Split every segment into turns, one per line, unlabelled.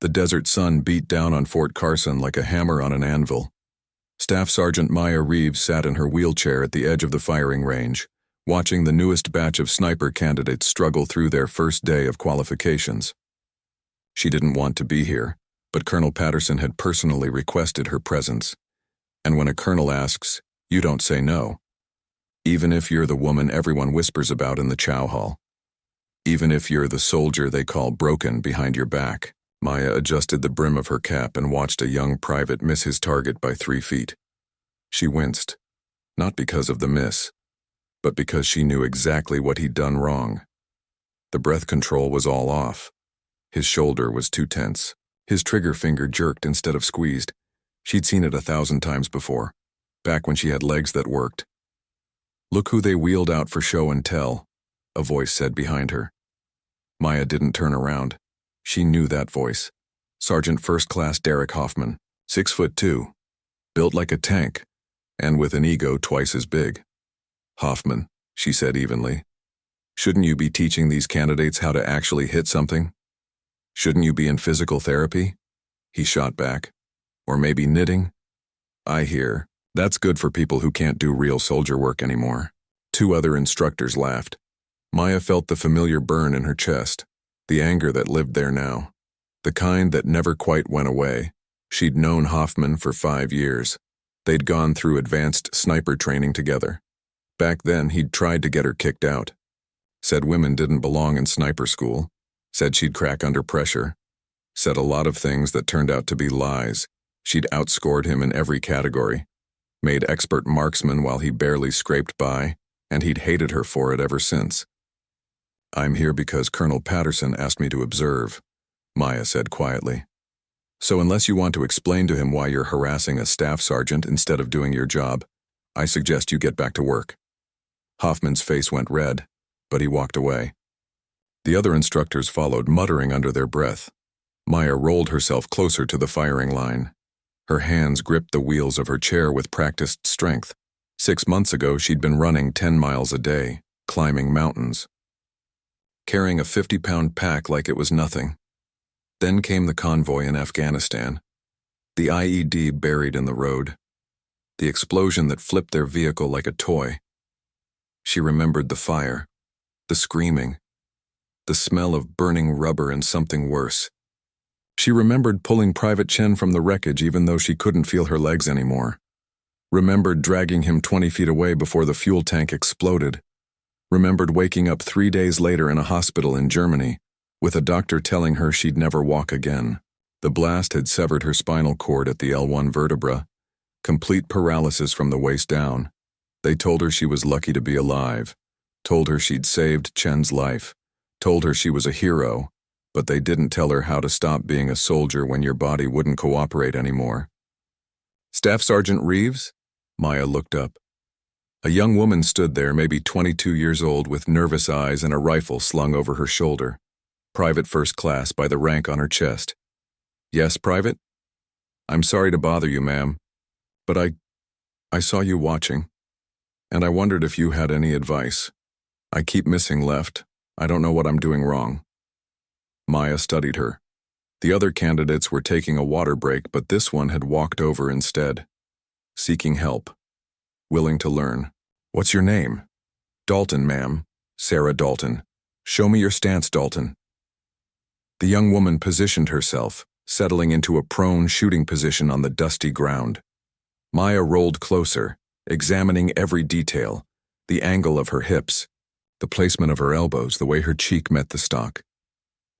The desert sun beat down on Fort Carson like a hammer on an anvil. Staff Sergeant Maya Reeves sat in her wheelchair at the edge of the firing range, watching the newest batch of sniper candidates struggle through their first day of qualifications. She didn't want to be here, but Colonel Patterson had personally requested her presence. And when a colonel asks, you don't say no. Even if you're the woman everyone whispers about in the chow hall. Even if you're the soldier they call broken behind your back. Maya adjusted the brim of her cap and watched a young private miss his target by 3 feet. She winced, not because of the miss, but because she knew exactly what he'd done wrong. The breath control was all off. His shoulder was too tense. His trigger finger jerked instead of squeezed. She'd seen it 1,000 times before, back when she had legs that worked. Look who they wheeled out for show and tell, a voice said behind her. Maya didn't turn around. She knew that voice. Sergeant First Class Derek Hoffman, 6'2", built like a tank, and with an ego twice as big. Hoffman, she said evenly, shouldn't you be teaching these candidates how to actually hit something? Shouldn't you be in physical therapy? He shot back. Or maybe knitting? I hear, that's good for people who can't do real soldier work anymore. 2 other instructors laughed. Maya felt the familiar burn in her chest. The anger that lived there now. The kind that never quite went away. She'd known Hoffman for 5 years. They'd gone through advanced sniper training together. Back then, he'd tried to get her kicked out. Said women didn't belong in sniper school. Said she'd crack under pressure. Said a lot of things that turned out to be lies. She'd outscored him in every category. Made expert marksman while he barely scraped by, and he'd hated her for it ever since. I'm here because Colonel Patterson asked me to observe, Maya said quietly. So unless you want to explain to him why you're harassing a staff sergeant instead of doing your job, I suggest you get back to work. Hoffman's face went red, but he walked away. The other instructors followed, muttering under their breath. Maya rolled herself closer to the firing line. Her hands gripped the wheels of her chair with practiced strength. 6 months ago, she'd been running 10 miles a day, climbing mountains, carrying a 50-pound pack like it was nothing. Then came the convoy in Afghanistan. The IED buried in the road. The explosion that flipped their vehicle like a toy. She remembered the fire, the screaming, the smell of burning rubber and something worse. She remembered pulling Private Chen from the wreckage even though she couldn't feel her legs anymore. Remembered dragging him 20 feet away before the fuel tank exploded. Remembered waking up 3 days later in a hospital in Germany, with a doctor telling her she'd never walk again. The blast had severed her spinal cord at the L1 vertebra. Complete paralysis from the waist down. They told her she was lucky to be alive. Told her she'd saved Chen's life. Told her she was a hero. But they didn't tell her how to stop being a soldier when your body wouldn't cooperate anymore. Staff Sergeant Reeves? Maya looked up. A young woman stood there, maybe 22 years old, with nervous eyes and a rifle slung over her shoulder. Private First Class by the rank on her chest. Yes, Private? I'm sorry to bother you, ma'am, but I saw you watching, and I wondered if you had any advice. I keep missing left. I don't know what I'm doing wrong. Maya studied her. The other candidates were taking a water break, but this one had walked over instead. Seeking help. Willing to learn. What's your name? Dalton, ma'am. Sarah Dalton. Show me your stance, Dalton. The young woman positioned herself, settling into a prone shooting position on the dusty ground. Maya rolled closer, examining every detail, the angle of her hips, the placement of her elbows, the way her cheek met the stock.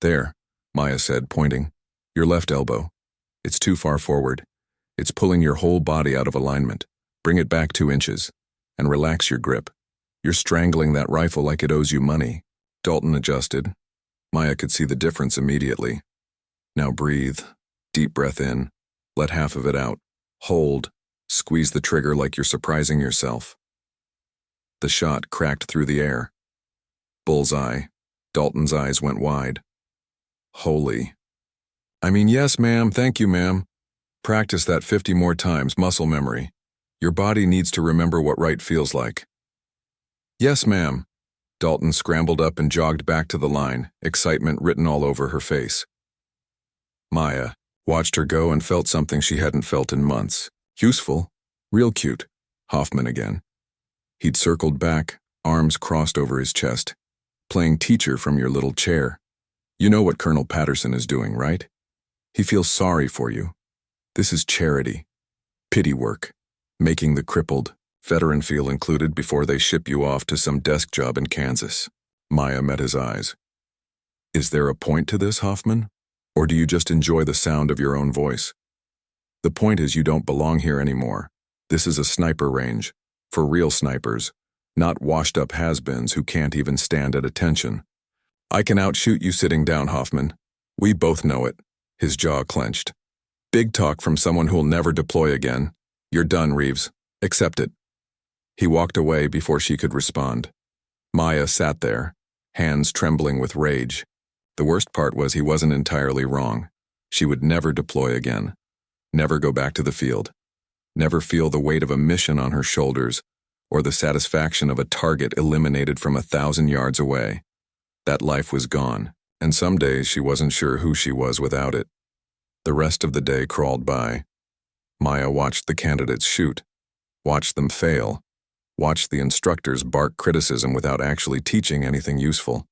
There, Maya said, pointing. Your left elbow. It's too far forward. It's pulling your whole body out of alignment. Bring it back 2 inches, and relax your grip. You're strangling that rifle like it owes you money. Dalton adjusted. Maya could see the difference immediately. Now breathe. Deep breath in. Let half of it out. Hold. Squeeze the trigger like you're surprising yourself. The shot cracked through the air. Bullseye. Dalton's eyes went wide. Holy. I mean, yes, ma'am. Thank you, ma'am. Practice that 50 more times, muscle memory. Your body needs to remember what right feels like. Yes, ma'am. Dalton scrambled up and jogged back to the line, excitement written all over her face. Maya watched her go and felt something she hadn't felt in months. Useful, real cute. Hoffman again. He'd circled back, arms crossed over his chest. Playing teacher from your little chair. You know what Colonel Patterson is doing, right? He feels sorry for you. This is charity. Pity work. Making the crippled, veteran feel included before they ship you off to some desk job in Kansas. Maya met his eyes. Is there a point to this, Hoffman? Or do you just enjoy the sound of your own voice? The point is you don't belong here anymore. This is a sniper range. For real snipers. Not washed-up has-beens who can't even stand at attention. I can outshoot you sitting down, Hoffman. We both know it. His jaw clenched. Big talk from someone who'll never deploy again. You're done, Reeves. Accept it. He walked away before she could respond. Maya sat there, hands trembling with rage. The worst part was he wasn't entirely wrong. She would never deploy again. Never go back to the field. Never feel the weight of a mission on her shoulders, or the satisfaction of a target eliminated from 1,000 yards away. That life was gone, and some days she wasn't sure who she was without it. The rest of the day crawled by. Maya watched the candidates shoot, watched them fail, watched the instructors bark criticism without actually teaching anything useful.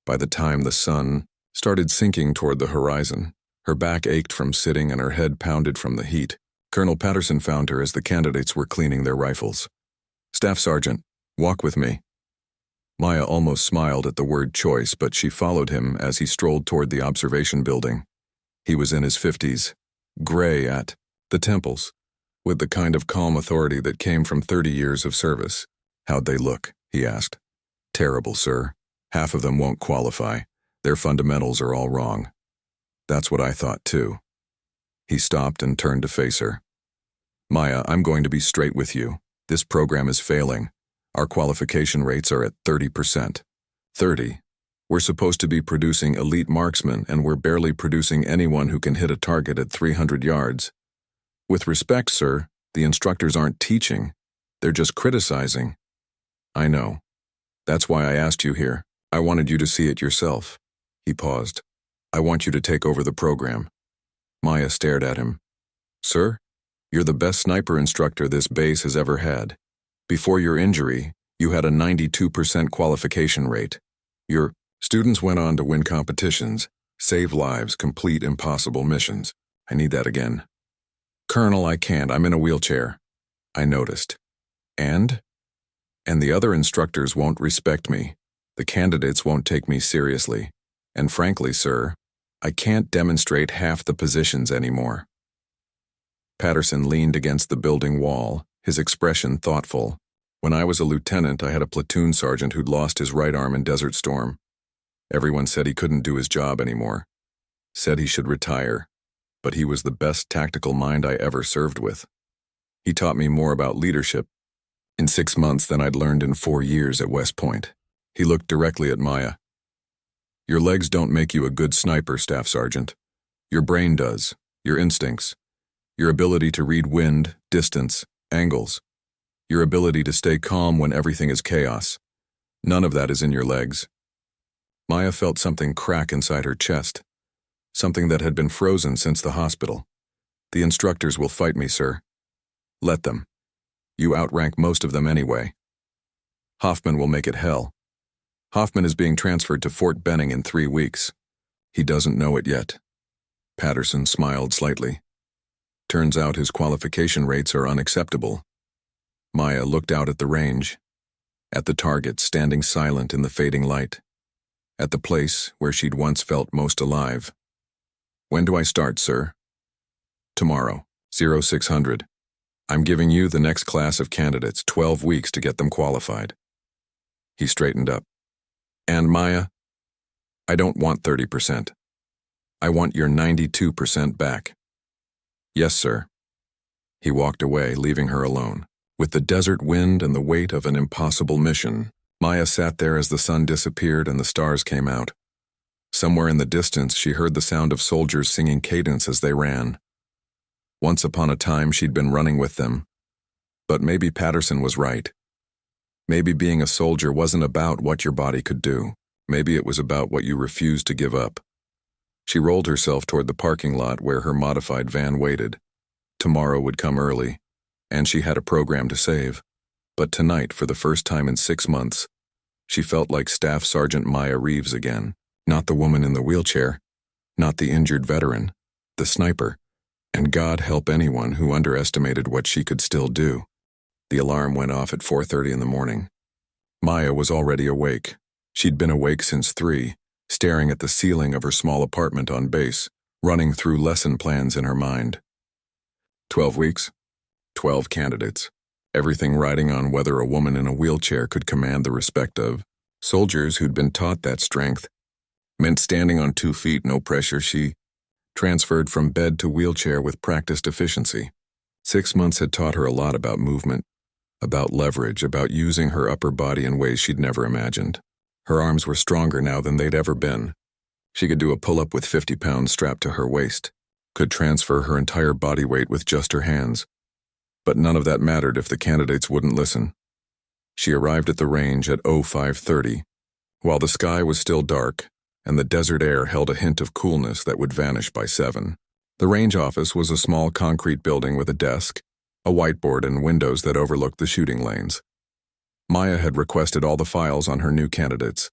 By the time the sun started sinking toward the horizon, her back ached from sitting and her head pounded from the heat. Colonel Patterson found her as the candidates were cleaning their rifles. Staff Sergeant, walk with me. Maya almost smiled at the word choice, but she followed him as he strolled toward the observation building. He was in his 50s, gray at the temples, with the kind of calm authority that came from 30 years of service. How'd they look? He asked. Terrible, sir. Half of them won't qualify. Their fundamentals are all wrong. That's what I thought, too. He stopped and turned to face her. Maya, I'm going to be straight with you. This program is failing. Our qualification rates are at 30%. 30. We're supposed to be producing elite marksmen, and we're barely producing anyone who can hit a target at 300 yards. With respect, sir, the instructors aren't teaching. They're just criticizing. I know. That's why I asked you here. I wanted you to see it yourself. He paused. I want you to take over the program. Maya stared at him. Sir, you're the best sniper instructor this base has ever had. Before your injury, you had a 92% qualification rate. Your students went on to win competitions, save lives, complete impossible missions. I need that again. Colonel, I can't. I'm in a wheelchair. I noticed. And the other instructors won't respect me. The candidates won't take me seriously. And frankly, sir, I can't demonstrate half the positions anymore. Patterson leaned against the building wall, his expression thoughtful. When I was a lieutenant, I had a platoon sergeant who'd lost his right arm in Desert Storm. Everyone said he couldn't do his job anymore. Said he should retire. But he was the best tactical mind I ever served with. He taught me more about leadership in 6 months than I'd learned in 4 years at West Point. He looked directly at Maya. Your legs don't make you a good sniper, Staff Sergeant. Your brain does, your instincts, your ability to read wind, distance, angles, your ability to stay calm when everything is chaos. None of that is in your legs. Maya felt something crack inside her chest, something that had been frozen since the hospital. The instructors will fight me, sir. Let them. You outrank most of them anyway. Hoffman will make it hell. Hoffman is being transferred to Fort Benning in 3 weeks. He doesn't know it yet. Patterson smiled slightly. Turns out his qualification rates are unacceptable. Maya looked out at the range, at the target standing silent in the fading light, at the place where she'd once felt most alive. When do I start, sir? Tomorrow, 0600. I'm giving you the next class of candidates 12 weeks to get them qualified. He straightened up. And Maya, I don't want 30%. I want your 92% back. Yes, sir. He walked away, leaving her alone. With the desert wind and the weight of an impossible mission, Maya sat there as the sun disappeared and the stars came out. Somewhere in the distance, she heard the sound of soldiers singing cadence as they ran. Once upon a time, she'd been running with them. But maybe Patterson was right. Maybe being a soldier wasn't about what your body could do. Maybe it was about what you refused to give up. She rolled herself toward the parking lot where her modified van waited. Tomorrow would come early, and she had a program to save. But tonight, for the first time in 6 months, she felt like Staff Sergeant Maya Reeves again. Not the woman in the wheelchair, not the injured veteran, the sniper, and God help anyone who underestimated what she could still do. The alarm went off at 4:30 in the morning. Maya was already awake. She'd been awake since 3, staring at the ceiling of her small apartment on base, running through lesson plans in her mind. 12 weeks, 12 candidates, everything riding on whether a woman in a wheelchair could command the respect of soldiers who'd been taught that strength meant standing on 2 feet, no pressure. She transferred from bed to wheelchair with practiced efficiency. 6 months had taught her a lot about movement, about leverage, about using her upper body in ways she'd never imagined. Her arms were stronger now than they'd ever been. She could do a pull-up with 50 pounds strapped to her waist, could transfer her entire body weight with just her hands. But none of that mattered if the candidates wouldn't listen. She arrived at the range at 05:30, while the sky was still dark and the desert air held a hint of coolness that would vanish by 7. The range office was a small concrete building with a desk, a whiteboard, and windows that overlooked the shooting lanes. Maya had requested all the files on her new candidates.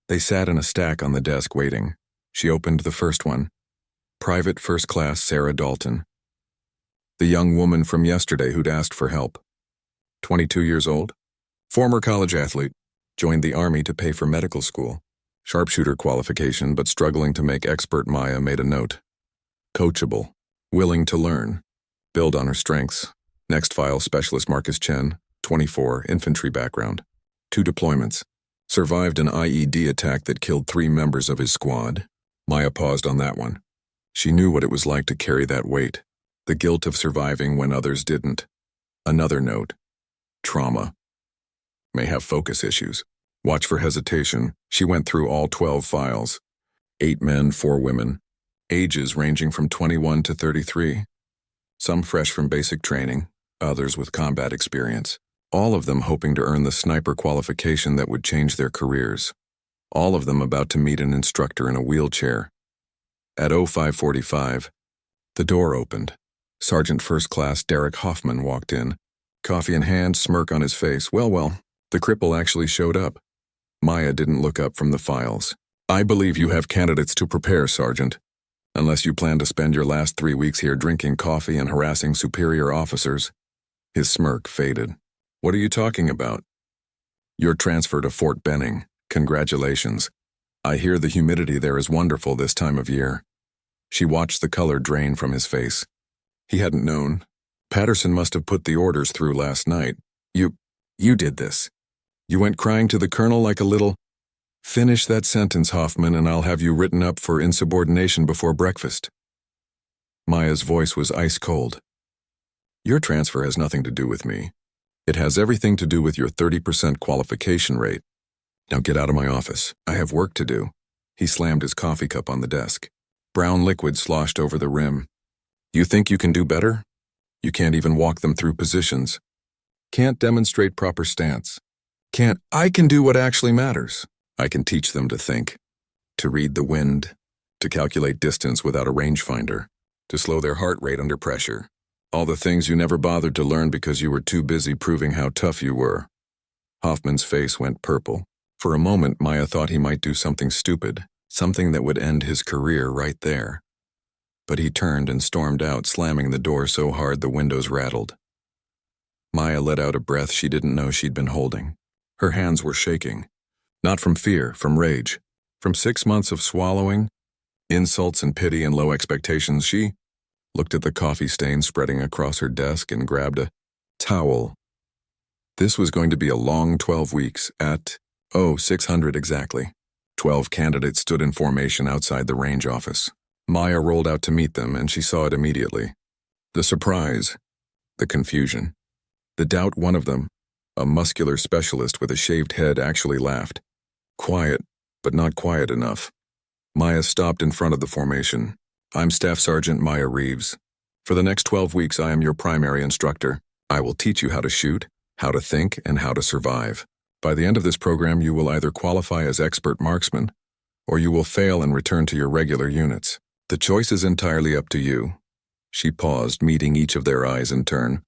They sat in a stack on the desk waiting. She opened the first one. Private First Class Sarah Dalton. The young woman from yesterday who'd asked for help. 22 years old. Former college athlete. Joined the Army to pay for medical school. Sharpshooter qualification, but struggling to make expert. Maya made a note. Coachable. Willing to learn. Build on her strengths. Next file, Specialist Marcus Chen, 24, infantry background. 2 deployments. Survived an IED attack that killed 3 members of his squad. Maya paused on that one. She knew what it was like to carry that weight. The guilt of surviving when others didn't. Another note. Trauma. May have focus issues. Watch for hesitation. She went through all 12 files. 8 men, 4 women. Ages ranging from 21 to 33. Some fresh from basic training, others with combat experience. All of them hoping to earn the sniper qualification that would change their careers. All of them about to meet an instructor in a wheelchair. At 05:45, the door opened. Sergeant First Class Derek Hoffman walked in. Coffee in hand, smirk on his face. Well, the cripple actually showed up. Maya didn't look up from the files. I believe you have candidates to prepare, Sergeant. Unless you plan to spend your last 3 weeks here drinking coffee and harassing superior officers. His smirk faded. What are you talking about? Your transfer to Fort Benning. Congratulations. I hear the humidity there is wonderful this time of year. She watched the color drain from his face. He hadn't known. Patterson must have put the orders through last night. You did this. You went crying to the colonel like a little... Finish that sentence, Hoffman, and I'll have you written up for insubordination before breakfast. Maya's voice was ice cold. Your transfer has nothing to do with me. It has everything to do with your 30% qualification rate. Now get out of my office. I have work to do. He slammed his coffee cup on the desk. Brown liquid sloshed over the rim. You think you can do better? You can't even walk them through positions. Can't demonstrate proper stance. I can do what actually matters. I can teach them to think, to read the wind, to calculate distance without a rangefinder, to slow their heart rate under pressure. All the things you never bothered to learn because you were too busy proving how tough you were. Hoffman's face went purple. For a moment, Maya thought he might do something stupid, something that would end his career right there. But he turned and stormed out, slamming the door so hard the windows rattled. Maya let out a breath she didn't know she'd been holding. Her hands were shaking. Not from fear, from rage. From 6 months of swallowing, insults and pity and low expectations. She looked at the coffee stain spreading across her desk and grabbed a towel. This was going to be a long 12 weeks at 0600 exactly. 12 candidates stood in formation outside the range office. Maya rolled out to meet them, and she saw it immediately. The surprise, the confusion, the doubt. One of them, a muscular specialist with a shaved head, actually laughed. Quiet, but not quiet enough. Maya stopped in front of the formation. I'm Staff Sergeant Maya Reeves. For the next 12 weeks, I am your primary instructor. I will teach you how to shoot, how to think, and how to survive. By the end of this program, you will either qualify as expert marksman or you will fail and return to your regular units. The choice is entirely up to you." She paused, meeting each of their eyes in turn.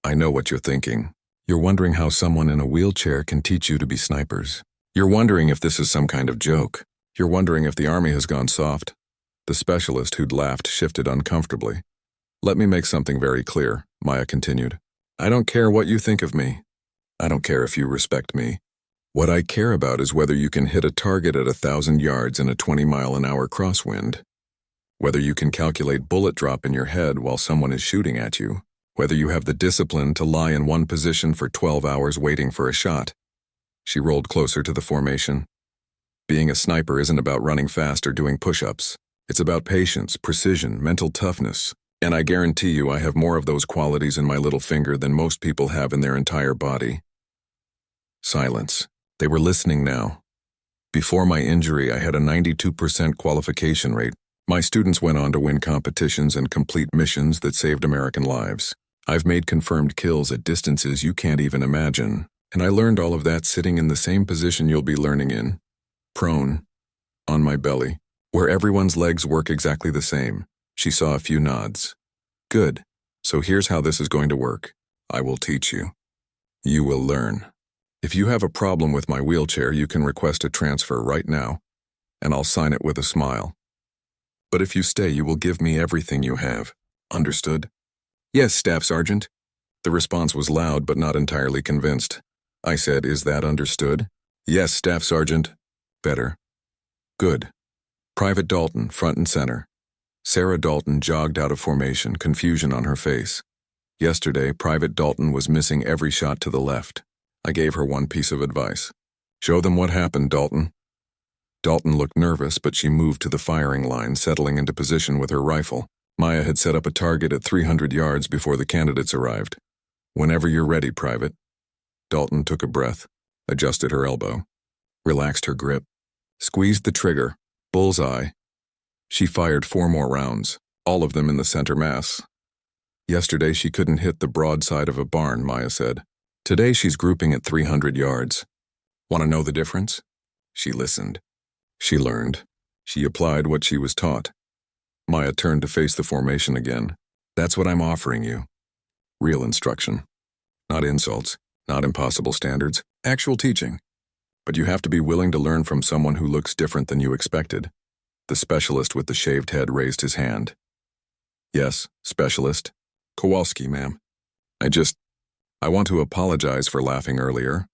"I know what you're thinking. You're wondering how someone in a wheelchair can teach you to be snipers. You're wondering if this is some kind of joke. You're wondering if the army has gone soft." The specialist who'd laughed shifted uncomfortably. "Let me make something very clear," Maya continued. "I don't care what you think of me. I don't care if you respect me. What I care about is whether you can hit a target at 1,000 yards in a 20-mile-an-hour crosswind. Whether you can calculate bullet drop in your head while someone is shooting at you. Whether you have the discipline to lie in one position for 12 hours waiting for a shot." She rolled closer to the formation. "Being a sniper isn't about running fast or doing push-ups. It's about patience, precision, mental toughness. And I guarantee you I have more of those qualities in my little finger than most people have in their entire body." Silence. They were listening now. "Before my injury, I had a 92% qualification rate. My students went on to win competitions and complete missions that saved American lives. I've made confirmed kills at distances you can't even imagine, and I learned all of that sitting in the same position you'll be learning in. Prone. On my belly, where everyone's legs work exactly the same." She saw a few nods. "Good. So here's how this is going to work. I will teach you. You will learn. If you have a problem with my wheelchair, you can request a transfer right now, and I'll sign it with a smile. But if you stay, you will give me everything you have. Understood?" "Yes, Staff Sergeant." The response was loud but not entirely convinced. I said, "Is that understood?" "Yes, Staff Sergeant." "Better." "Good." Private Dalton, front and center. Sarah Dalton jogged out of formation, confusion on her face. Yesterday, Private Dalton was missing every shot to the left. I gave her one piece of advice. "Show them what happened, Dalton." Dalton looked nervous, but she moved to the firing line, settling into position with her rifle. Maya had set up a target at 300 yards before the candidates arrived. "Whenever you're ready, Private." Dalton took a breath, adjusted her elbow, relaxed her grip, squeezed the trigger. Bullseye. She fired 4 more rounds, all of them in the center mass. "Yesterday she couldn't hit the broad side of a barn," Maya said. "Today she's grouping at 300 yards. Want to know the difference?" She listened. She learned. She applied what she was taught. Maya turned to face the formation again. "That's what I'm offering you. Real instruction. Not insults, not impossible standards, actual teaching. But you have to be willing to learn from someone who looks different than you expected." The specialist with the shaved head raised his hand. "Yes, specialist. Kowalski, ma'am. I want to apologize for laughing earlier.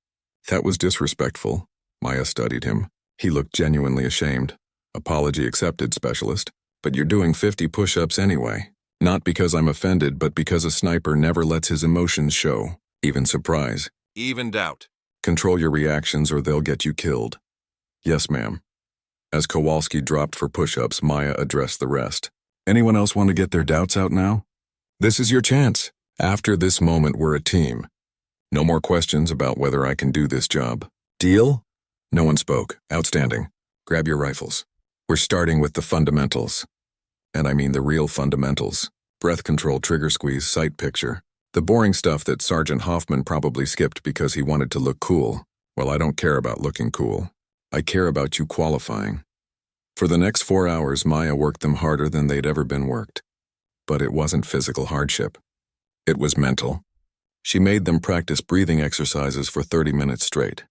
That was disrespectful." Maya studied him. He looked genuinely ashamed. "Apology accepted, specialist. But you're doing 50 push-ups anyway. Not because I'm offended, but because a sniper never lets his emotions show, even surprise, even doubt. Control your reactions or they'll get you killed." "Yes, ma'am." As Kowalski dropped for push-ups, Maya addressed the rest. "Anyone else want to get their doubts out now? This is your chance. After this moment, we're a team. No more questions about whether I can do this job. Deal?" No one spoke. "Outstanding. Grab your rifles. We're starting with the fundamentals. And I mean the real fundamentals. Breath control, trigger squeeze, sight picture. The boring stuff that Sergeant Hoffman probably skipped because he wanted to look cool. Well, I don't care about looking cool. I care about you qualifying." For the next 4 hours, Maya worked them harder than they'd ever been worked. But it wasn't physical hardship. It was mental. She made them practice breathing exercises for 30 minutes straight.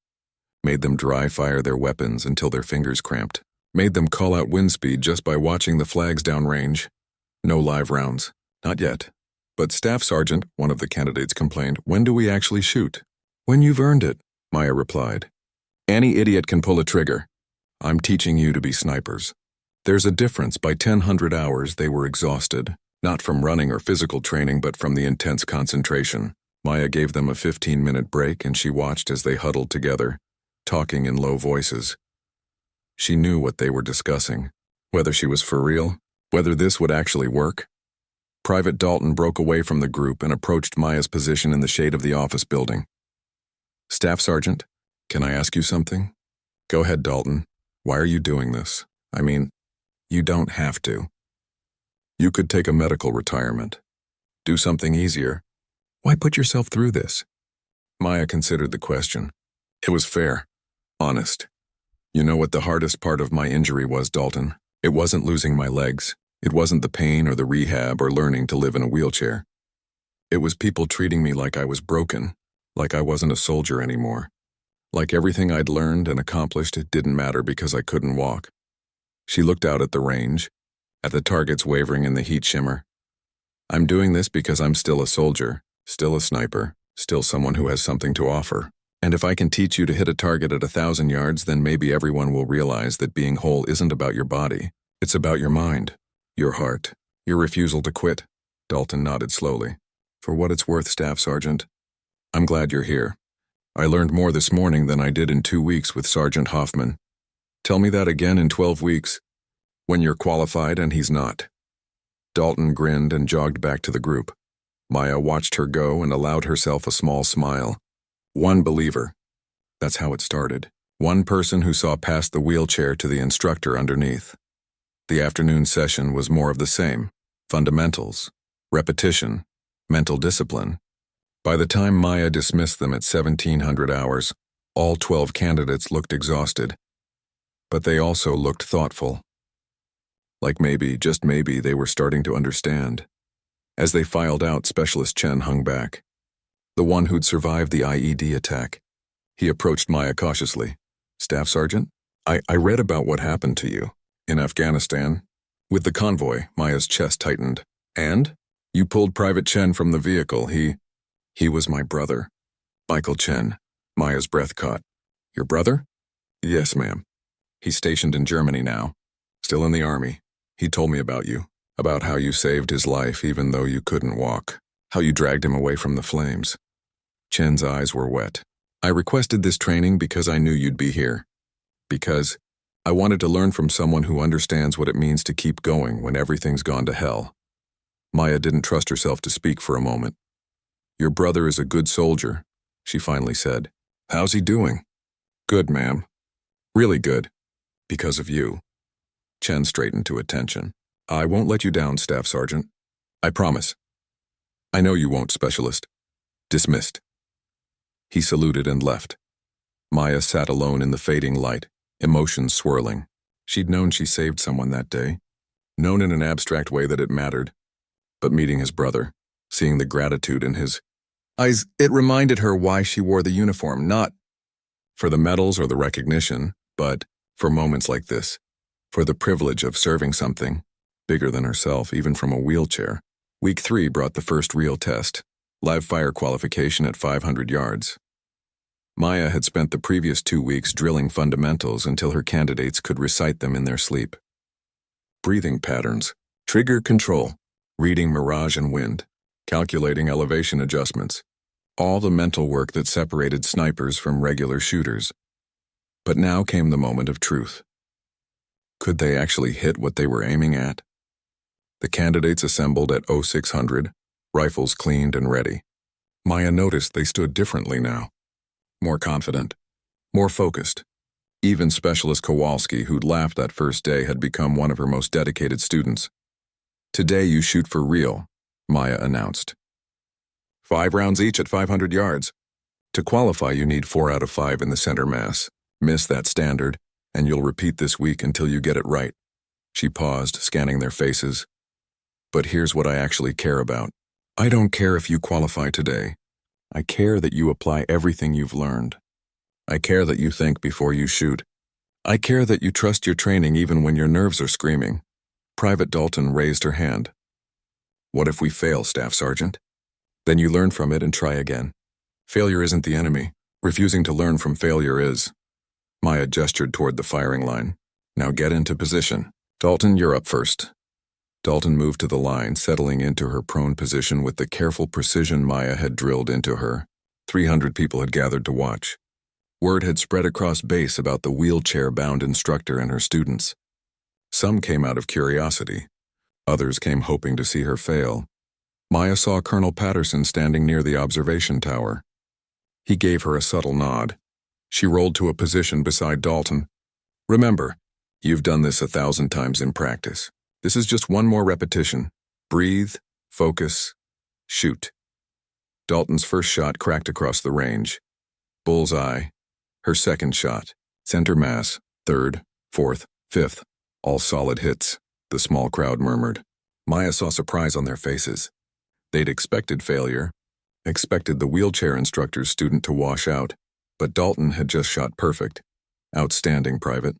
Made them dry fire their weapons until their fingers cramped. Made them call out wind speed just by watching the flags downrange. No live rounds. Not yet. "But Staff Sergeant," one of the candidates complained, "when do we actually shoot?" "When you've earned it," Maya replied. "Any idiot can pull a trigger. I'm teaching you to be snipers." There's a difference. By 100 hours, they were exhausted. Not from running or physical training, but from the intense concentration. Maya gave them a 15-minute break, and she watched as they huddled together, talking in low voices. She knew what they were discussing. Whether she was for real, whether this would actually work. Private Dalton broke away from the group and approached Maya's position in the shade of the office building. "Staff Sergeant, can I ask you something?" "Go ahead, Dalton. Why are you doing this? I mean, you don't have to. You could take a medical retirement. Do something easier. Why put yourself through this?" Maya considered the question. It was fair, honest. You know what the hardest part of my injury was, Dalton? It wasn't losing my legs. It wasn't the pain or the rehab or learning to live in a wheelchair. It was people treating me like I was broken, like I wasn't a soldier anymore. Like everything I'd learned and accomplished didn't matter because I couldn't walk. She looked out at the range, at the targets wavering in the heat shimmer. I'm doing this because I'm still a soldier, still a sniper, still someone who has something to offer. And if I can teach you to hit a target at 1,000 yards, then maybe everyone will realize that being whole isn't about your body. It's about your mind, your heart, your refusal to quit. Dalton nodded slowly. For what it's worth, Staff Sergeant, I'm glad you're here. I learned more this morning than I did in 2 weeks with Sergeant Hoffman. Tell me that again in 12 weeks, when you're qualified and he's not. Dalton grinned and jogged back to the group. Maya watched her go and allowed herself a small smile. One believer. That's how it started. One person who saw past the wheelchair to the instructor underneath. The afternoon session was more of the same. Fundamentals, repetition, mental discipline. By the time Maya dismissed them at 1700 hours, all 12 candidates looked exhausted. But they also looked thoughtful. Like maybe, just maybe, they were starting to understand. As they filed out, Specialist Chen hung back. The one who'd survived the IED attack. He approached Maya cautiously. Staff Sergeant, I read about what happened to you in Afghanistan. With the convoy, Maya's chest tightened. And? You pulled Private Chen from the vehicle. He was my brother. Michael Chen. Maya's breath caught. Your brother? Yes, ma'am. He's stationed in Germany now. Still in the army. He told me about you. About how you saved his life even though you couldn't walk. How you dragged him away from the flames. Chen's eyes were wet. I requested this training because I knew you'd be here. Because I wanted to learn from someone who understands what it means to keep going when everything's gone to hell. Maya didn't trust herself to speak for a moment. Your brother is a good soldier, she finally said. How's he doing? Good, ma'am. Really good. Because of you. Chen straightened to attention. I won't let you down, Staff Sergeant. I promise. I know you won't, Specialist. Dismissed. He saluted and left. Maya sat alone in the fading light, emotions swirling. She'd known she saved someone that day, known in an abstract way that it mattered. But meeting his brother, seeing the gratitude in his eyes, it reminded her why she wore the uniform, not for the medals or the recognition, but for moments like this, for the privilege of serving something bigger than herself, even from a wheelchair. Week 3 brought the first real test, live fire qualification at 500 yards. Maya had spent the previous 2 weeks drilling fundamentals until her candidates could recite them in their sleep. Breathing patterns, trigger control, reading mirage and wind, calculating elevation adjustments, all the mental work that separated snipers from regular shooters. But now came the moment of truth. Could they actually hit what they were aiming at? The candidates assembled at 0600, rifles cleaned and ready. Maya noticed they stood differently now. More confident, more focused. Even Specialist Kowalski, who'd laughed that first day, had become one of her most dedicated students. Today you shoot for real, Maya announced. 5 rounds each at 500 yards. To qualify, you need 4 out of 5 in the center mass. Miss that standard, and you'll repeat this week until you get it right. She paused, scanning their faces. But here's what I actually care about. I don't care if you qualify today. I care that you apply everything you've learned. I care that you think before you shoot. I care that you trust your training even when your nerves are screaming. Private Dalton raised her hand. What if we fail, Staff Sergeant? Then you learn from it and try again. Failure isn't the enemy. Refusing to learn from failure is. Maya gestured toward the firing line. Now get into position. Dalton, you're up first. Dalton moved to the line, settling into her prone position with the careful precision Maya had drilled into her. 300 people had gathered to watch. Word had spread across base about the wheelchair-bound instructor and her students. Some came out of curiosity. Others came hoping to see her fail. Maya saw Colonel Patterson standing near the observation tower. He gave her a subtle nod. She rolled to a position beside Dalton. Remember, you've done this 1,000 times in practice. This is just one more repetition. Breathe, focus, shoot. Dalton's first shot cracked across the range. Bullseye. Her second shot, center mass, Third, fourth, fifth, all solid hits, the small crowd murmured. Maya saw surprise on their faces. They'd expected failure, expected the wheelchair instructor's student to wash out, but Dalton had just shot perfect. Outstanding, Private.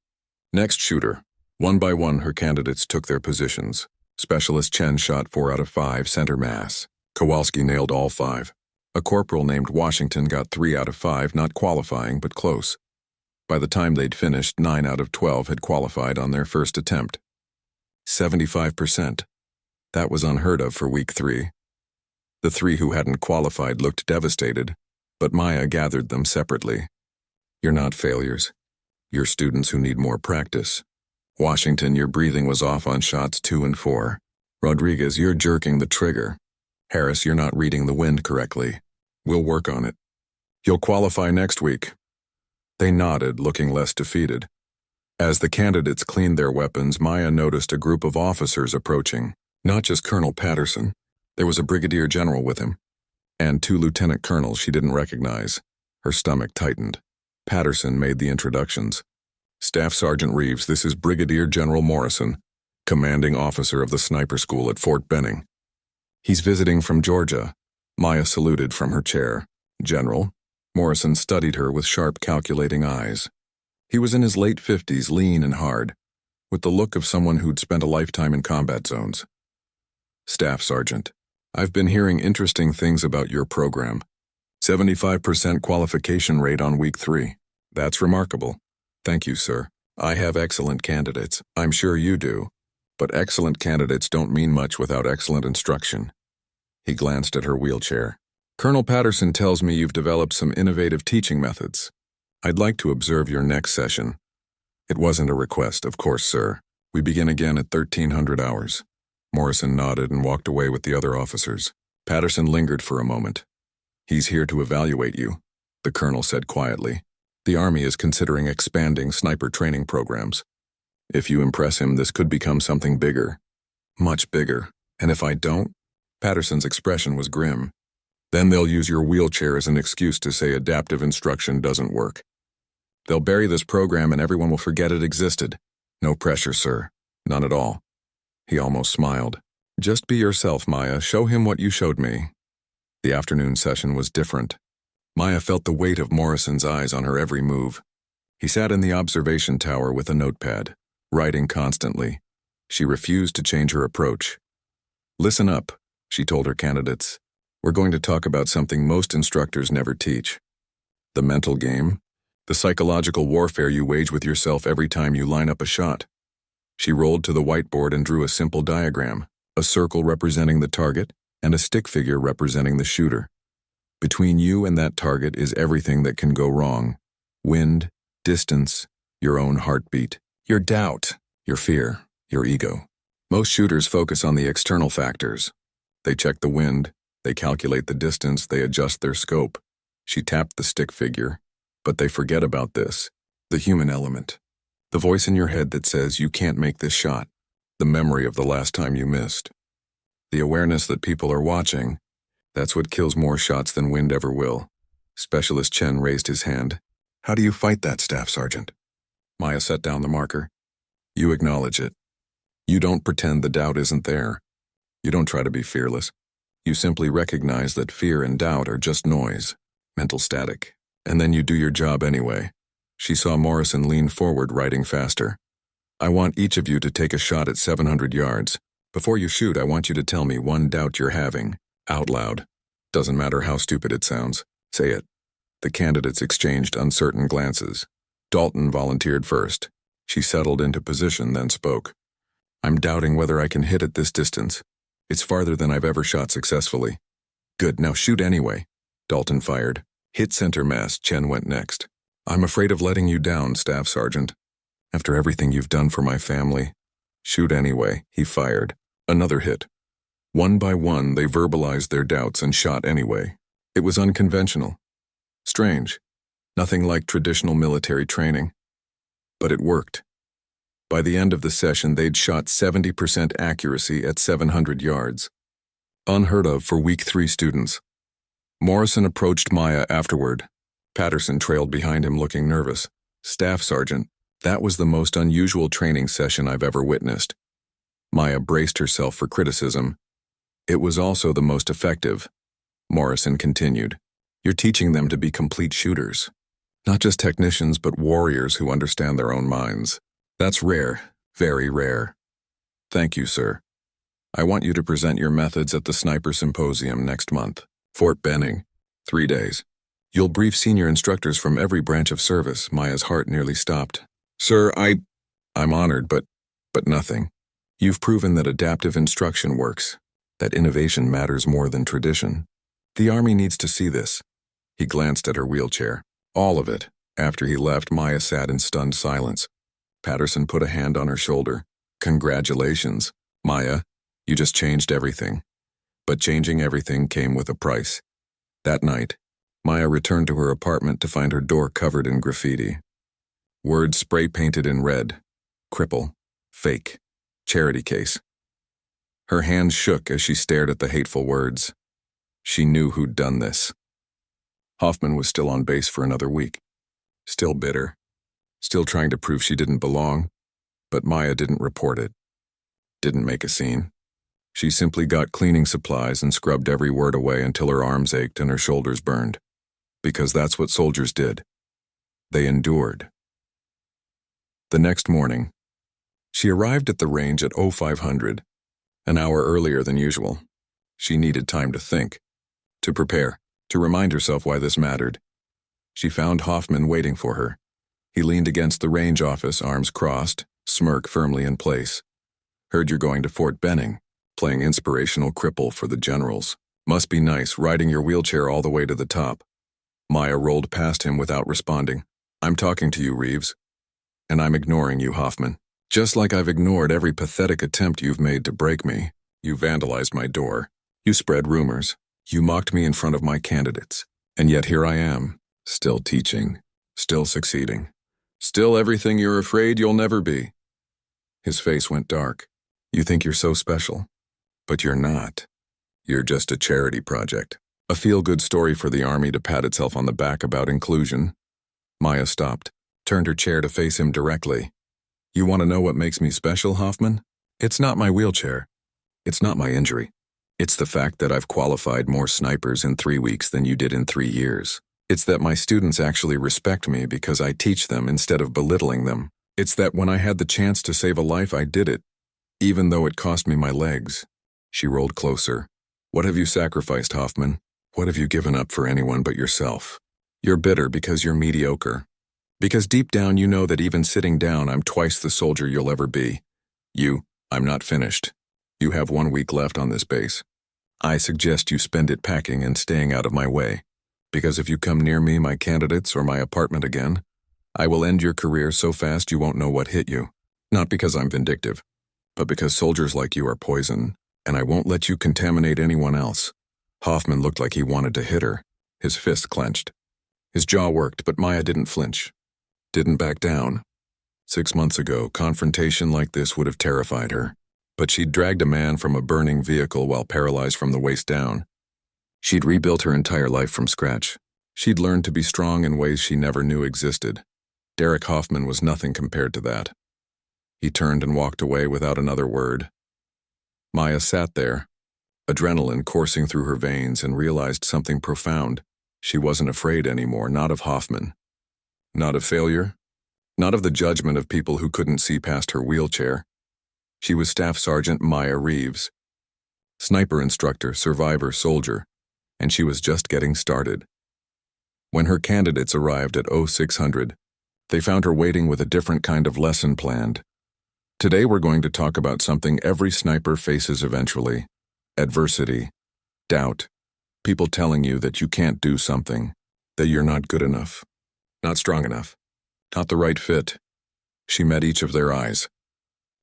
Next shooter. One by one, her candidates took their positions. Specialist Chen shot 4 out of 5 center mass. Kowalski nailed all 5. A corporal named Washington got 3 out of 5, not qualifying, but close. By the time they'd finished, 9 out of 12 had qualified on their first attempt. 75%. That was unheard of for week 3. The 3 who hadn't qualified looked devastated, but Maya gathered them separately. You're not failures. You're students who need more practice. Washington, your breathing was off on shots 2 and 4. Rodriguez, you're jerking the trigger. Harris, you're not reading the wind correctly. We'll work on it. You'll qualify next week. They nodded, looking less defeated. As the candidates cleaned their weapons, Maya noticed a group of officers approaching. Not just Colonel Patterson. There was a brigadier general with him. And 2 lieutenant colonels she didn't recognize. Her stomach tightened. Patterson made the introductions. Staff Sergeant Reeves, this is Brigadier General Morrison, commanding officer of the sniper school at Fort Benning. He's visiting from Georgia. Maya saluted from her chair. General. Morrison studied her with sharp, calculating eyes. He was in his late 50s, lean and hard, with the look of someone who'd spent a lifetime in combat zones. Staff Sergeant, I've been hearing interesting things about your program. 75% qualification rate on week 3. That's remarkable. Thank you, sir. I have excellent candidates. I'm sure you do. But excellent candidates don't mean much without excellent instruction. He glanced at her wheelchair. Colonel Patterson tells me you've developed some innovative teaching methods. I'd like to observe your next session. It wasn't a request, of course, sir. We begin again at 1300 hours. Morrison nodded and walked away with the other officers. Patterson lingered for a moment. He's here to evaluate you, the colonel said quietly. The Army is considering expanding sniper training programs. If you impress him, this could become something bigger. Much bigger. And if I don't? Patterson's expression was grim. Then they'll use your wheelchair as an excuse to say adaptive instruction doesn't work. They'll bury this program and everyone will forget it existed. No pressure, sir. None at all. He almost smiled. Just be yourself, Maya. Show him what you showed me. The afternoon session was different. Maya felt the weight of Morrison's eyes on her every move. He sat in the observation tower with a notepad, writing constantly. She refused to change her approach. Listen up, she told her candidates. We're going to talk about something most instructors never teach. The mental game, the psychological warfare you wage with yourself every time you line up a shot. She rolled to the whiteboard and drew a simple diagram, a circle representing the target and a stick figure representing the shooter. Between you and that target is everything that can go wrong. Wind, distance, your own heartbeat, your doubt, your fear, your ego. Most shooters focus on the external factors. They check the wind, they calculate the distance, they adjust their scope. She tapped the stick figure, but they forget about this, the human element. The voice in your head that says you can't make this shot, the memory of the last time you missed. The awareness that people are watching, that's what kills more shots than wind ever will. Specialist Chen raised his hand. How do you fight that, Staff Sergeant? Maya set down the marker. You acknowledge it. You don't pretend the doubt isn't there. You don't try to be fearless. You simply recognize that fear and doubt are just noise, mental static. And then you do your job anyway. She saw Morrison lean forward, writing faster. I want each of you to take a shot at 700 yards. Before you shoot, I want you to tell me one doubt you're having, out loud. Doesn't matter how stupid it sounds. Say it. The candidates exchanged uncertain glances. Dalton volunteered first. She settled into position, then spoke. I'm doubting whether I can hit at this distance. It's farther than I've ever shot successfully. Good, now shoot anyway. Dalton fired. Hit center mass, Chen went next. I'm afraid of letting you down, Staff Sergeant. After everything you've done for my family. Shoot anyway, he fired. Another hit. One by one, they verbalized their doubts and shot anyway. It was unconventional. Strange. Nothing like traditional military training. But it worked. By the end of the session, they'd shot 70% accuracy at 700 yards. Unheard of for week 3 students. Morrison approached Maya afterward. Patterson trailed behind him, looking nervous. Staff Sergeant, That was the most unusual training session I've ever witnessed. Maya braced herself for criticism. It was also the most effective. Morrison continued. You're teaching them to be complete shooters. Not just technicians, but warriors who understand their own minds. That's rare, very rare. Thank you, sir. I want you to present your methods at the Sniper Symposium next month. Fort Benning. 3 days. You'll brief senior instructors from every branch of service. Maya's heart nearly stopped. Sir, I'm honored, but nothing. You've proven that adaptive instruction works, that innovation matters more than tradition. The Army needs to see this. He glanced at her wheelchair. All of it. After he left, Maya sat in stunned silence. Patterson put a hand on her shoulder. Congratulations, Maya. You just changed everything. But changing everything came with a price. That night, Maya returned to her apartment to find her door covered in graffiti. Words spray-painted in red. Cripple. Fake. Charity case. Her hands shook as she stared at the hateful words. She knew who'd done this. Hoffman was still on base for another week. Still bitter. Still trying to prove she didn't belong. But Maya didn't report it. Didn't make a scene. She simply got cleaning supplies and scrubbed every word away until her arms ached and her shoulders burned. Because that's what soldiers did. They endured. The next morning, she arrived at the range at 0500, an hour earlier than usual. She needed time to think, to prepare, to remind herself why this mattered. She found Hoffman waiting for her. He leaned against the range office, arms crossed, smirk firmly in place. Heard you're going to Fort Benning, playing inspirational cripple for the generals. Must be nice, riding your wheelchair all the way to the top. Maya rolled past him without responding. I'm talking to you, Reeves. And I'm ignoring you, Hoffman. Just like I've ignored every pathetic attempt you've made to break me. You vandalized my door. You spread rumors. You mocked me in front of my candidates. And yet here I am, still teaching, still succeeding. Still everything you're afraid you'll never be. His face went dark. You think you're so special. But you're not. You're just a charity project. A feel-good story for the Army to pat itself on the back about inclusion. Maya stopped, turned her chair to face him directly. You want to know what makes me special, Hoffman? It's not my wheelchair. It's not my injury. It's the fact that I've qualified more snipers in 3 weeks than you did in 3 years. It's that my students actually respect me because I teach them instead of belittling them. It's that when I had the chance to save a life, I did it, even though it cost me my legs. She rolled closer. What have you sacrificed, Hoffman? What have you given up for anyone but yourself? You're bitter because you're mediocre. Because deep down you know that even sitting down, I'm twice the soldier you'll ever be. I'm not finished. You have 1 week left on this base. I suggest you spend it packing and staying out of my way. Because if you come near me, my candidates, or my apartment again, I will end your career so fast you won't know what hit you. Not because I'm vindictive, but because soldiers like you are poison, and I won't let you contaminate anyone else. Hoffman looked like he wanted to hit her. His fist clenched. His jaw worked, but Maya didn't flinch. Didn't back down. 6 months ago, confrontation like this would have terrified her. But she'd dragged a man from a burning vehicle while paralyzed from the waist down. She'd rebuilt her entire life from scratch. She'd learned to be strong in ways she never knew existed. Derek Hoffman was nothing compared to that. He turned and walked away without another word. Maya sat there, adrenaline coursing through her veins, and realized something profound. She wasn't afraid anymore, not of Hoffman. Not of failure. Not of the judgment of people who couldn't see past her wheelchair. She was Staff Sergeant Maya Reeves. Sniper instructor, survivor, soldier. And she was just getting started. When her candidates arrived at 0600, they found her waiting with a different kind of lesson planned. Today we're going to talk about something every sniper faces eventually. Adversity. Doubt. People telling you that you can't do something. That you're not good enough. Not strong enough. Not the right fit. She met each of their eyes.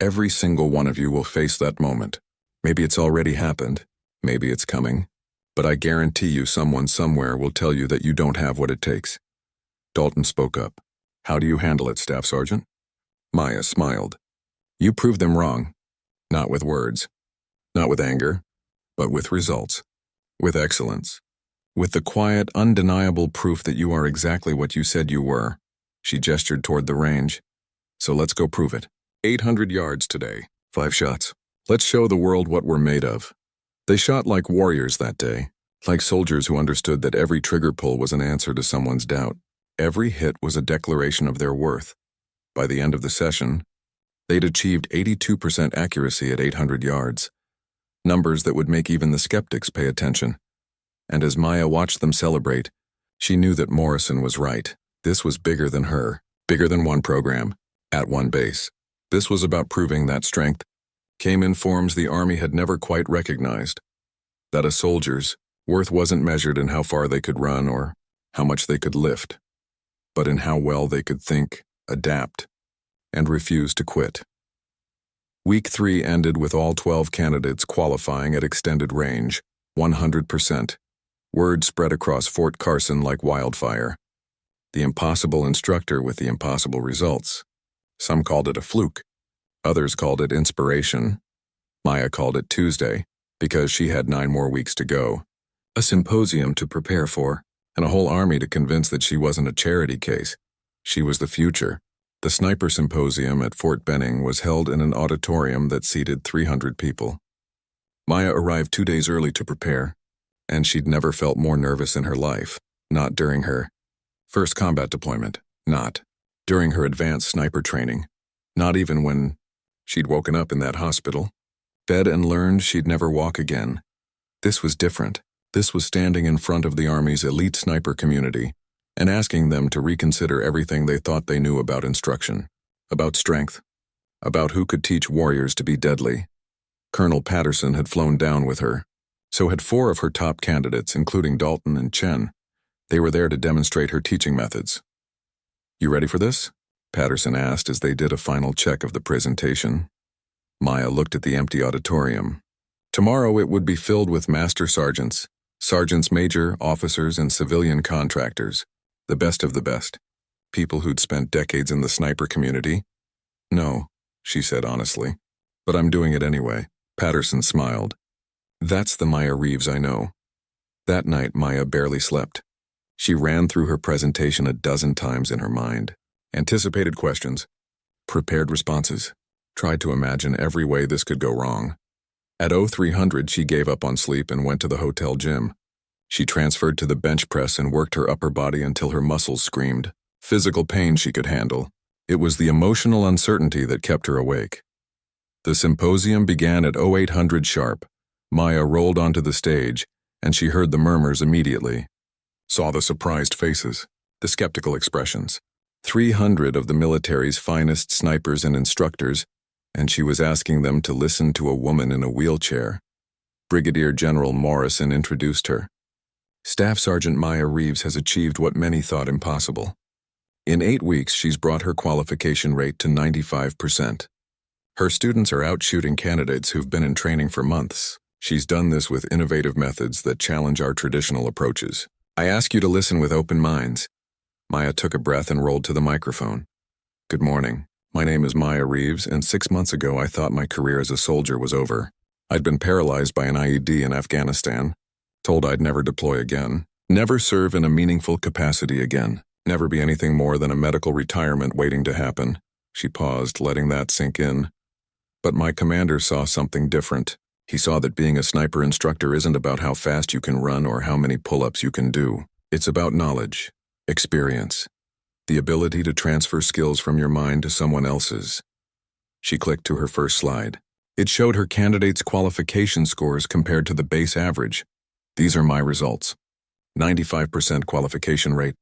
Every single one of you will face that moment. Maybe it's already happened. Maybe it's coming. But I guarantee you someone somewhere will tell you that you don't have what it takes. Dalton spoke up. How do you handle it, Staff Sergeant? Maya smiled. You prove them wrong. Not with words. Not with anger. But with results. With excellence. With the quiet, undeniable proof that you are exactly what you said you were. She gestured toward the range. So let's go prove it. 800 yards today. 5 shots. Let's show the world what we're made of. They shot like warriors that day, like soldiers who understood that every trigger pull was an answer to someone's doubt. Every hit was a declaration of their worth. By the end of the session, they'd achieved 82% accuracy at 800 yards, numbers that would make even the skeptics pay attention. And as Maya watched them celebrate, she knew that Morrison was right. This was bigger than her, bigger than one program, at one base. This was about proving that strength came in forms the Army had never quite recognized, that a soldier's worth wasn't measured in how far they could run or how much they could lift, but in how well they could think, adapt, and refuse to quit. Week 3 ended with all 12 candidates qualifying at extended range, 100%. Word spread across Fort Carson like wildfire. The impossible instructor with the impossible results. Some called it a fluke. Others called it inspiration. Maya called it Tuesday, because she had 9 more weeks to go. A symposium to prepare for, and a whole army to convince that she wasn't a charity case. She was the future. The Sniper Symposium at Fort Benning was held in an auditorium that seated 300 people. Maya arrived 2 days early to prepare, and she'd never felt more nervous in her life. Not during her first combat deployment, not during her advanced sniper training, not even when she'd woken up in that hospital, fed and learned she'd never walk again. This was different. This was standing in front of the Army's elite sniper community and asking them to reconsider everything they thought they knew about instruction, about strength, about who could teach warriors to be deadly. Colonel Patterson had flown down with her. So had 4 of her top candidates, including Dalton and Chen. They were there to demonstrate her teaching methods. "You ready for this?" Patterson asked as they did a final check of the presentation. Maya looked at the empty auditorium. Tomorrow it would be filled with master sergeants, sergeants major, officers, and civilian contractors, the best of the best, people who'd spent decades in the sniper community. "No," she said honestly, "but I'm doing it anyway." Patterson smiled. "That's the Maya Reeves I know." That night, Maya barely slept. She ran through her presentation a dozen times in her mind, anticipated questions, prepared responses, tried to imagine every way this could go wrong. At 0300, she gave up on sleep and went to the hotel gym. She transferred to the bench press and worked her upper body until her muscles screamed. Physical pain she could handle. It was the emotional uncertainty that kept her awake. The symposium began at 0800 sharp. Maya rolled onto the stage, and she heard the murmurs immediately. Saw the surprised faces, the skeptical expressions. 300 of the military's finest snipers and instructors, and she was asking them to listen to a woman in a wheelchair. Brigadier General Morrison introduced her. Staff Sergeant Maya Reeves has achieved what many thought impossible. In 8 weeks, she's brought her qualification rate to 95%. Her students are out shooting candidates who've been in training for months. She's done this with innovative methods that challenge our traditional approaches. I ask you to listen with open minds. Maya took a breath and rolled to the microphone. "Good morning. My name is Maya Reeves, and 6 months ago I thought my career as a soldier was over. I'd been paralyzed by an IED in Afghanistan, told I'd never deploy again, never serve in a meaningful capacity again, never be anything more than a medical retirement waiting to happen." She paused, letting that sink in. But my commander saw something different. He saw that being a sniper instructor isn't about how fast you can run or how many pull-ups you can do. It's about knowledge, experience, the ability to transfer skills from your mind to someone else's. She clicked to her first slide. It showed her candidates' qualification scores compared to the base average. These are my results. 95% qualification rate.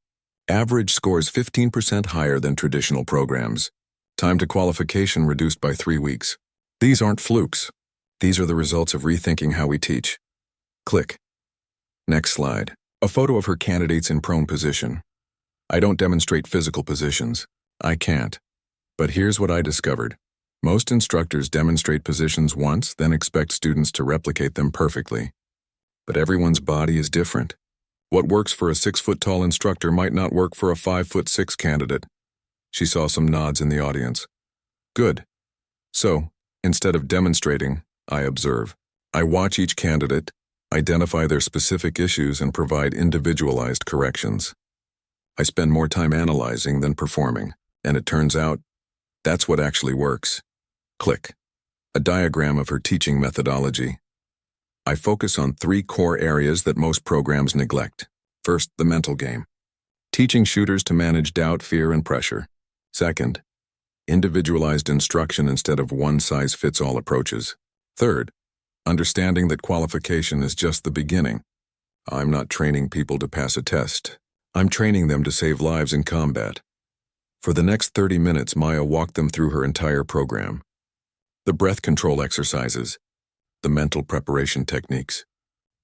Average scores 15% higher than traditional programs. Time to qualification reduced by 3 weeks. These aren't flukes. These are the results of rethinking how we teach. Click. Next slide. A photo of her candidates in prone position. I don't demonstrate physical positions. I can't. But here's what I discovered. Most instructors demonstrate positions once, then expect students to replicate them perfectly. But everyone's body is different. What works for a 6-foot-tall instructor might not work for a 5'6" candidate. She saw some nods in the audience. Good. So, instead of demonstrating, I observe. I watch each candidate, identify their specific issues, and provide individualized corrections. I spend more time analyzing than performing, and it turns out, That's what actually works. Click. A diagram of her teaching methodology. I focus on 3 core areas that most programs neglect. First, the mental game. Teaching shooters to manage doubt, fear, and pressure. Second, individualized instruction instead of one-size-fits-all approaches. Third, understanding that qualification is just the beginning. I'm not training people to pass a test. I'm training them to save lives in combat. For the next 30 minutes, Maya walked them through her entire program. The breath control exercises, the mental preparation techniques,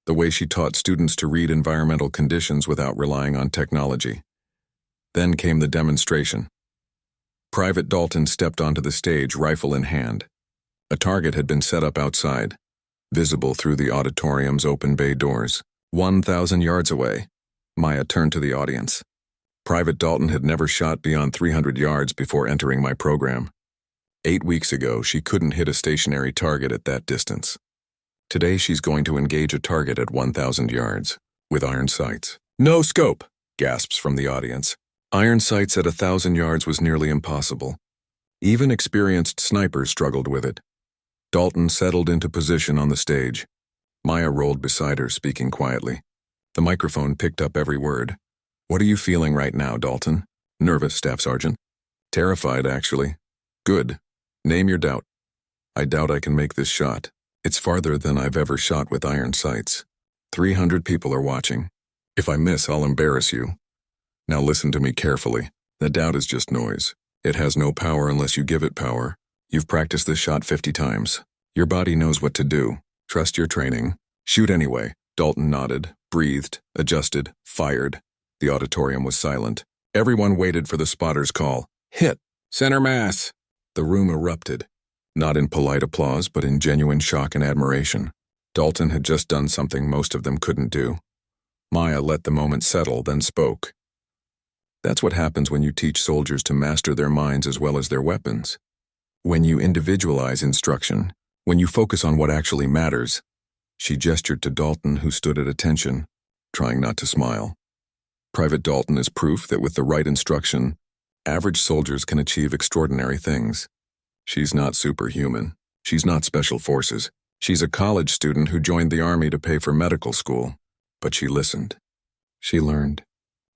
the way she taught students to read environmental conditions without relying on technology. Then came the demonstration. Private Dalton stepped onto the stage, rifle in hand. A target had been set up outside, visible through the auditorium's open bay doors. 1,000 yards away, Maya turned to the audience. Private Dalton had never shot beyond 300 yards before entering my program. 8 weeks ago, she couldn't hit a stationary target at that distance. Today, she's going to engage a target at 1,000 yards, with iron sights. No scope, gasps from the audience. Iron sights at 1,000 yards was nearly impossible. Even experienced snipers struggled with it. Dalton settled into position on the stage. Maya rolled beside her, speaking quietly. The microphone picked up every word. What are you feeling right now, Dalton? Nervous, Staff Sergeant. Terrified, actually. Good. Name your doubt. I doubt I can make this shot. It's farther than I've ever shot with iron sights. 300 people are watching. If I miss, I'll embarrass you. Now listen to me carefully. The doubt is just noise. It has no power unless you give it power. You've practiced this shot 50 times. Your body knows what to do. Trust your training. Shoot anyway. Dalton nodded, breathed, adjusted, fired. The auditorium was silent. Everyone waited for the spotter's call. Hit! Center mass! The room erupted. Not in polite applause, but in genuine shock and admiration. Dalton had just done something most of them couldn't do. Maya let the moment settle, then spoke. That's what happens when you teach soldiers to master their minds as well as their weapons. When you individualize instruction, when you focus on what actually matters. She gestured to Dalton, who stood at attention, trying not to smile. Private Dalton is proof that with the right instruction, average soldiers can achieve extraordinary things. She's not superhuman. She's not special forces. She's a college student who joined the Army to pay for medical school. But she listened. She learned.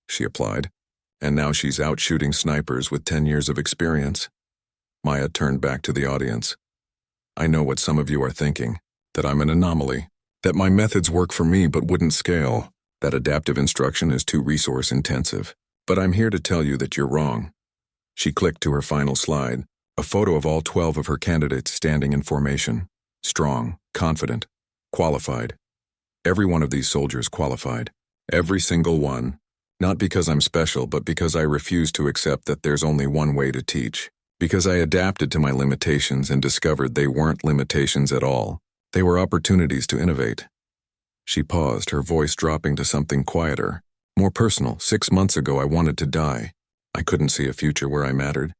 She applied. And now she's out shooting snipers with 10 years of experience. Maya turned back to the audience. I know what some of you are thinking, that I'm an anomaly, that my methods work for me but wouldn't scale, that adaptive instruction is too resource-intensive. But I'm here to tell you that you're wrong. She clicked to her final slide, a photo of all 12 of her candidates standing in formation. Strong, confident, qualified. Every one of these soldiers qualified. Every single one. Not because I'm special, but because I refuse to accept that there's only one way to teach. Because I adapted to my limitations and discovered they weren't limitations at all. They were opportunities to innovate. She paused, her voice dropping to something quieter, more personal. 6 months ago, I wanted to die. I couldn't see a future where I mattered,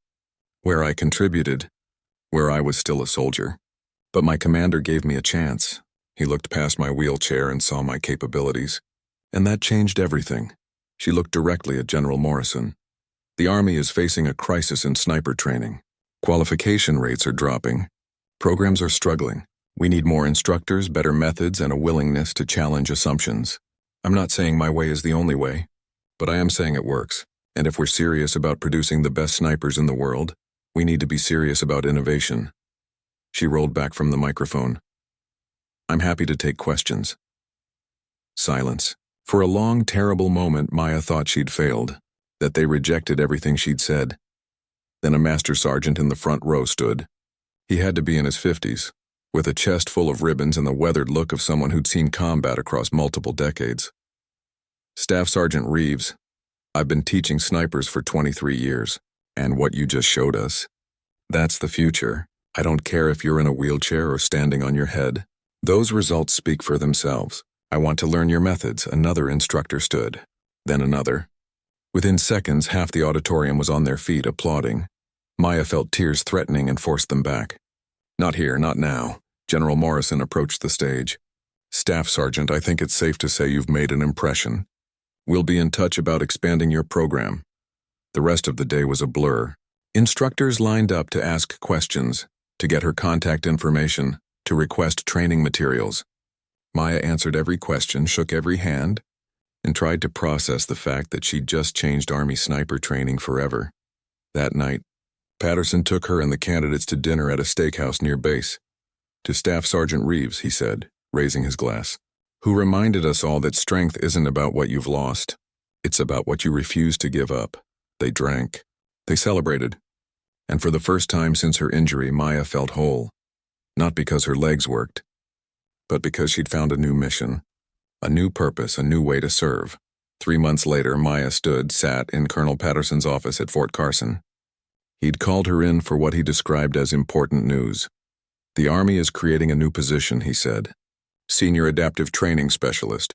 where I contributed, where I was still a soldier. But my commander gave me a chance. He looked past my wheelchair and saw my capabilities. And that changed everything. She looked directly at General Morrison. The Army is facing a crisis in sniper training. Qualification rates are dropping. Programs are struggling. We need more instructors, better methods, and a willingness to challenge assumptions. I'm not saying my way is the only way, but I am saying it works. And if we're serious about producing the best snipers in the world, we need to be serious about innovation. She rolled back from the microphone. I'm happy to take questions. Silence. For a long, terrible moment, Maya thought she'd failed, that they rejected everything she'd said. Then a master sergeant in the front row stood. He had to be in his 50s, with a chest full of ribbons and the weathered look of someone who'd seen combat across multiple decades. Staff Sergeant Reeves, I've been teaching snipers for 23 years, and what you just showed us, that's the future. I don't care if you're in a wheelchair or standing on your head. Those results speak for themselves. I want to learn your methods. Another instructor stood. Then another. Within seconds, half the auditorium was on their feet, applauding. Maya felt tears threatening and forced them back. Not here, not now. General Morrison approached the stage. Staff Sergeant, I think it's safe to say you've made an impression. We'll be in touch about expanding your program. The rest of the day was a blur. Instructors lined up to ask questions, to get her contact information, to request training materials. Maya answered every question, shook every hand, and tried to process the fact that she'd just changed Army sniper training forever. That night, Patterson took her and the candidates to dinner at a steakhouse near base. To Staff Sergeant Reeves, he said, raising his glass, who reminded us all that strength isn't about what you've lost. It's about what you refuse to give up. They drank. They celebrated. And for the first time since her injury, Maya felt whole. Not because her legs worked, but because she'd found a new mission, a new purpose, a new way to serve. 3 months later, Maya sat in Colonel Patterson's office at Fort Carson. He'd called her in for what he described as important news. The Army is creating a new position, he said. Senior Adaptive Training Specialist.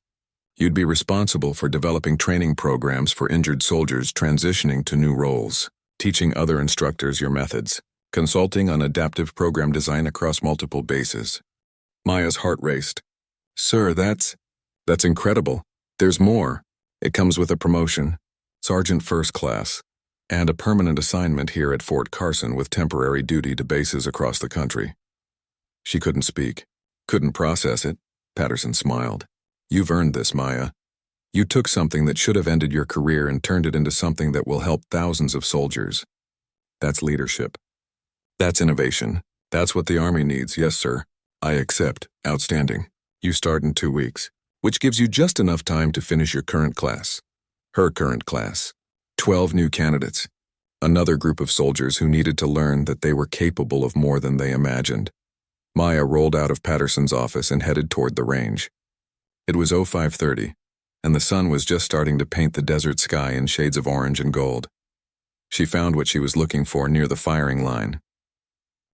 You'd be responsible for developing training programs for injured soldiers transitioning to new roles, teaching other instructors your methods, consulting on adaptive program design across multiple bases. Maya's heart raced. Sir, that's incredible. There's more. It comes with a promotion, Sergeant First Class, and a permanent assignment here at Fort Carson with temporary duty to bases across the country. She couldn't speak, couldn't process it. Patterson smiled. You've earned this, Maya. You took something that should have ended your career and turned it into something that will help thousands of soldiers. That's leadership. That's innovation. That's what the Army needs, yes, sir. I accept. Outstanding. You start in 2 weeks, which gives you just enough time to finish your current class. Her current class. 12 new candidates. Another group of soldiers who needed to learn that they were capable of more than they imagined. Maya rolled out of Patterson's office and headed toward the range. It was 05:30, and the sun was just starting to paint the desert sky in shades of orange and gold. She found what she was looking for near the firing line.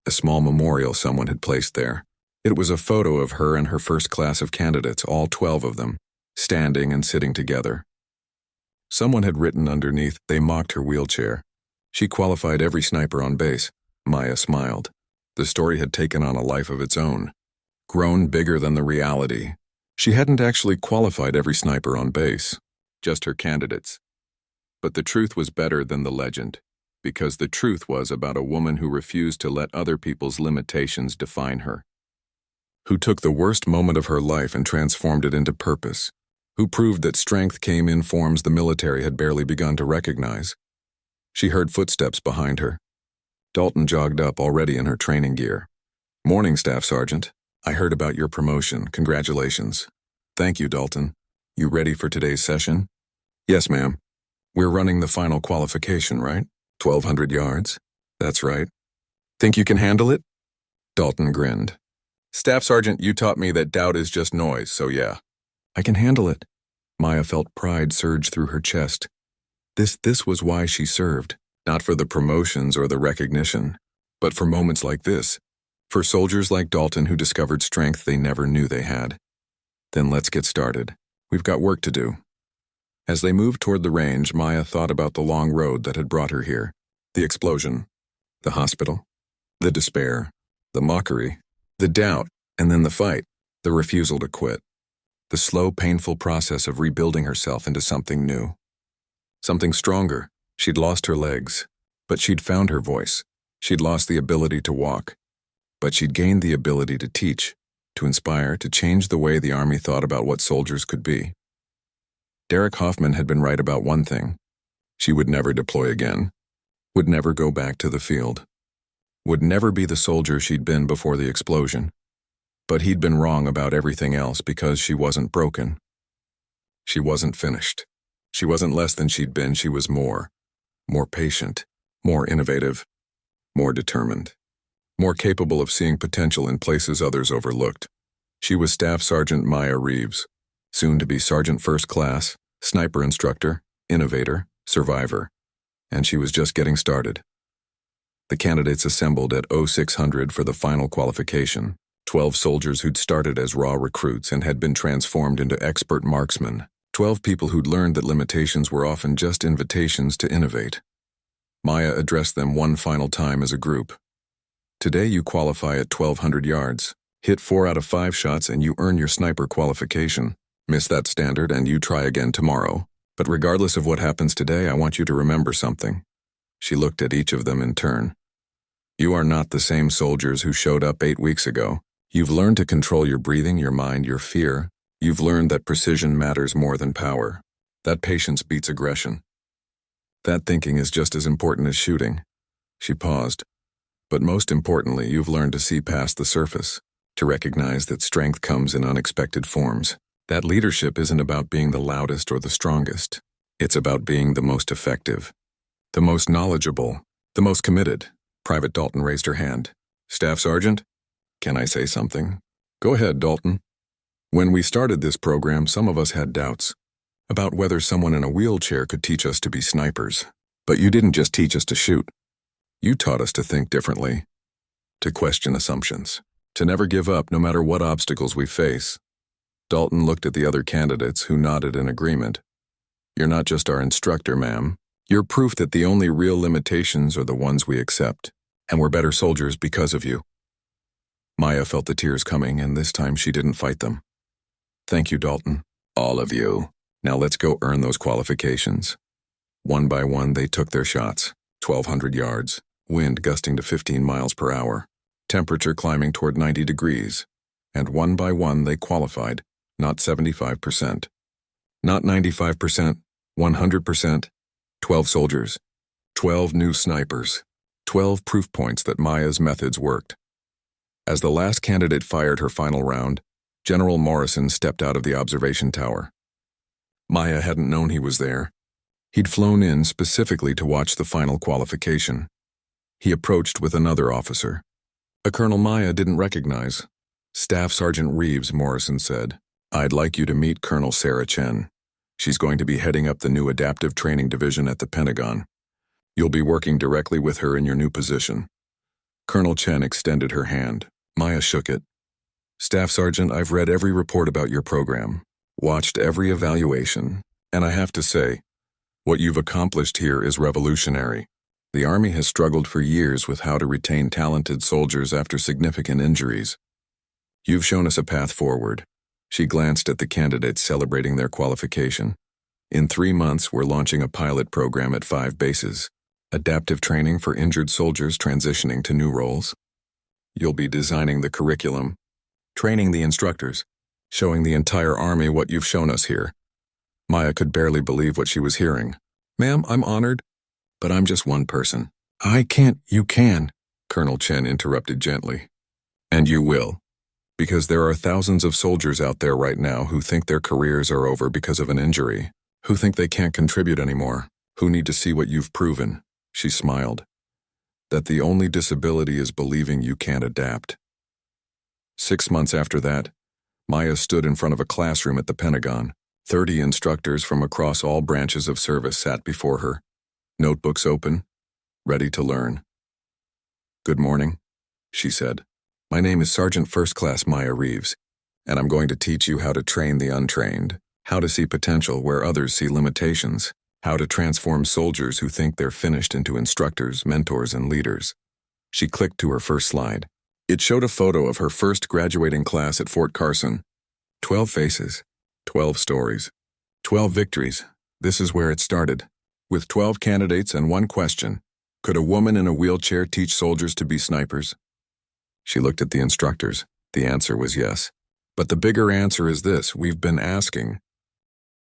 A small memorial someone had placed there. It was a photo of her and her first class of candidates, all 12 of them, standing and sitting together. Someone had written underneath, they mocked her wheelchair. She qualified every sniper on base. Maya smiled. The story had taken on a life of its own, grown bigger than the reality. She hadn't actually qualified every sniper on base, just her candidates. But the truth was better than the legend, because the truth was about a woman who refused to let other people's limitations define her, who took the worst moment of her life and transformed it into purpose, who proved that strength came in forms the military had barely begun to recognize. She heard footsteps behind her. Dalton jogged up, already in her training gear. Morning, Staff Sergeant. I heard about your promotion. Congratulations. Thank you, Dalton. You ready for today's session? Yes, ma'am. We're running the final qualification, right? 1,200 yards? That's right. Think you can handle it? Dalton grinned. Staff Sergeant, you taught me that doubt is just noise, so yeah. I can handle it. Maya felt pride surge through her chest. This was why she served, not for the promotions or the recognition, but for moments like this, for soldiers like Dalton who discovered strength they never knew they had. Then let's get started. We've got work to do. As they moved toward the range, Maya thought about the long road that had brought her here. The explosion, the hospital, the despair, the mockery, the doubt, and then the fight, the refusal to quit. The slow, painful process of rebuilding herself into something new. Something stronger. She'd lost her legs, but she'd found her voice. She'd lost the ability to walk, but she'd gained the ability to teach, to inspire, to change the way the Army thought about what soldiers could be. Derek Hoffman had been right about one thing. She would never deploy again, would never go back to the field, would never be the soldier she'd been before the explosion. But he'd been wrong about everything else because she wasn't broken. She wasn't finished. She wasn't less than she'd been, she was more. More patient, more innovative, more determined, more capable of seeing potential in places others overlooked. She was Staff Sergeant Maya Reeves, soon to be Sergeant First Class, sniper instructor, innovator, survivor, and she was just getting started. The candidates assembled at 0600 for the final qualification. 12 soldiers who'd started as raw recruits and had been transformed into expert marksmen. 12 people who'd learned that limitations were often just invitations to innovate. Maya addressed them one final time as a group. Today you qualify at 1,200 yards. Hit 4 out of 5 shots and you earn your sniper qualification. Miss that standard and you try again tomorrow. But regardless of what happens today, I want you to remember something. She looked at each of them in turn. You are not the same soldiers who showed up 8 weeks ago. You've learned to control your breathing, your mind, your fear. You've learned that precision matters more than power. That patience beats aggression. That thinking is just as important as shooting. She paused. But most importantly, you've learned to see past the surface, to recognize that strength comes in unexpected forms. That leadership isn't about being the loudest or the strongest. It's about being the most effective, the most knowledgeable, the most committed. Private Dalton raised her hand. Staff Sergeant? Can I say something? Go ahead, Dalton. When we started this program, some of us had doubts about whether someone in a wheelchair could teach us to be snipers. But you didn't just teach us to shoot. You taught us to think differently, to question assumptions, to never give up no matter what obstacles we face. Dalton looked at the other candidates who nodded in agreement. You're not just our instructor, ma'am. You're proof that the only real limitations are the ones we accept, and we're better soldiers because of you. Maya felt the tears coming, and this time she didn't fight them. Thank you, Dalton. All of you. Now let's go earn those qualifications. One by one, they took their shots. 1,200 yards, wind gusting to 15 miles per hour, temperature climbing toward 90 degrees. And one by one, they qualified. Not 75%. Not 95%, 100%. 12 soldiers. 12 new snipers. 12 proof points that Maya's methods worked. As the last candidate fired her final round, General Morrison stepped out of the observation tower. Maya hadn't known he was there. He'd flown in specifically to watch the final qualification. He approached with another officer, a colonel Maya didn't recognize. Staff Sergeant Reeves, Morrison said, I'd like you to meet Colonel Sarah Chen. She's going to be heading up the new Adaptive Training Division at the Pentagon. You'll be working directly with her in your new position. Colonel Chen extended her hand. Maya shook it. Staff Sergeant, I've read every report about your program, watched every evaluation, and I have to say, what you've accomplished here is revolutionary. The Army has struggled for years with how to retain talented soldiers after significant injuries. You've shown us a path forward. She glanced at the candidates celebrating their qualification. In 3 months, we're launching a pilot program at 5 bases. Adaptive training for injured soldiers transitioning to new roles. You'll be designing the curriculum, training the instructors, showing the entire Army what you've shown us here. Maya could barely believe what she was hearing. Ma'am, I'm honored, but I'm just one person. I can't, you can, Colonel Chen interrupted gently. And you will, because there are thousands of soldiers out there right now who think their careers are over because of an injury, who think they can't contribute anymore, who need to see what you've proven. She smiled. That the only disability is believing you can't adapt. 6 months after that, Maya stood in front of a classroom at the Pentagon. 30 instructors from across all branches of service sat before her, notebooks open, ready to learn. Good morning, she said. My name is Sergeant First Class Maya Reeves, and I'm going to teach you how to train the untrained, how to see potential where others see limitations, how to transform soldiers who think they're finished into instructors, mentors, and leaders. She clicked to her first slide. It showed a photo of her first graduating class at Fort Carson. 12 faces. 12 stories. 12 victories. This is where it started. With 12 candidates and one question. Could a woman in a wheelchair teach soldiers to be snipers? She looked at the instructors. The answer was yes. But the bigger answer is this. We've been asking,